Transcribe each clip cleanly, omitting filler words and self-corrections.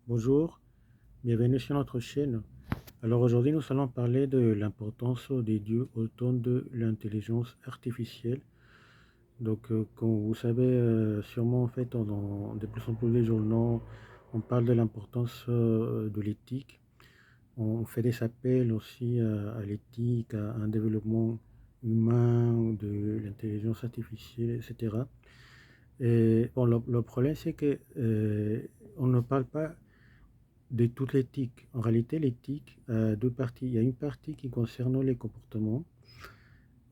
Bonjour, bienvenue sur notre chaîne. Alors aujourd'hui, nous allons parler de l'importance des dieux au temps de l'intelligence artificielle. Comme vous savez, sûrement en fait, de plus en plus les journaux, on parle de l'importance de l'éthique. On fait des appels aussi à l'éthique, à un développement humain de l'intelligence artificielle, etc. Et bon, le problème, c'est que on ne parle pas de toute l'éthique. En réalité, l'éthique a deux parties. Il y a une partie qui concerne les comportements,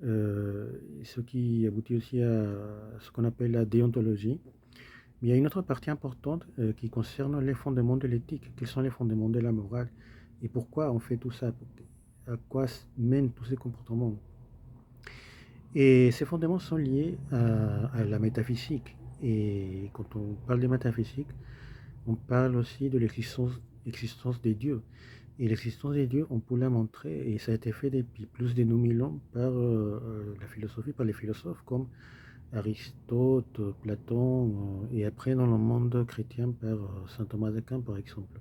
ce qui aboutit aussi à ce qu'on appelle la déontologie. Mais il y a une autre partie importante qui concerne les fondements de l'éthique. Quels sont les fondements de la morale et pourquoi on fait tout ça? À quoi mènent tous ces comportements? Et ces fondements sont liés à la métaphysique. Et quand on parle de métaphysique, on parle aussi de existence des dieux. Et l'existence des dieux, on peut la montrer, et ça a été fait depuis plus de 2000 ans par la philosophie, par les philosophes comme Aristote, Platon, et après dans le monde chrétien par saint Thomas d'Aquin, par exemple.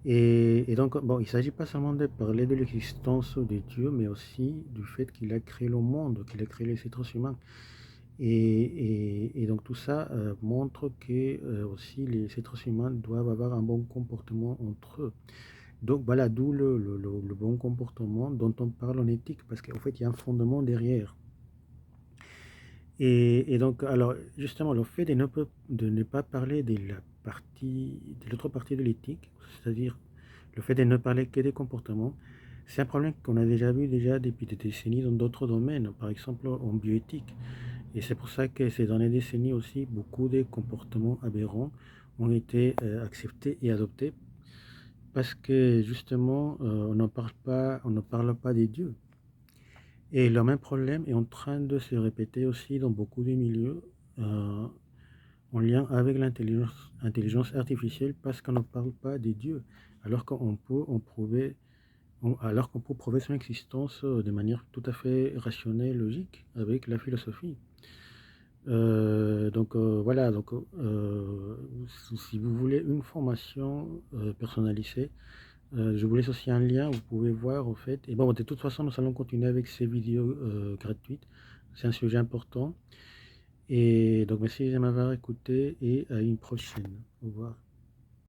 Et donc, bon, il ne s'agit pas seulement de parler de l'existence des dieux, mais aussi du fait qu'il a créé le monde, qu'il a créé les êtres humains. Et donc tout ça montre que aussi les êtres humains doivent avoir un bon comportement entre eux. Donc voilà, d'où le bon comportement dont on parle en éthique, parce qu'en fait, il y a un fondement derrière. Et donc, alors, justement, le fait de ne pas parler de l'autre partie de l'éthique, c'est-à-dire le fait de ne parler que des comportements, c'est un problème qu'on a déjà vu depuis des décennies dans d'autres domaines, par exemple en bioéthique. Et c'est pour ça que ces dernières décennies aussi, beaucoup de comportements aberrants ont été acceptés et adoptés parce que justement, on ne parle pas des dieux. Et le même problème est en train de se répéter aussi dans beaucoup de milieux euh, en lien avec intelligence artificielle parce qu'on ne parle pas des dieux, alors alors qu'on peut prouver son existence de manière tout à fait rationnelle, logique, avec la philosophie. Voilà, si vous voulez une formation personnalisée, je vous laisse aussi un lien, vous pouvez voir en fait. Et bon, de toute façon, nous allons continuer avec ces vidéos gratuites. C'est un sujet important. Et donc, merci de m'avoir écouté et à une prochaine. Au revoir.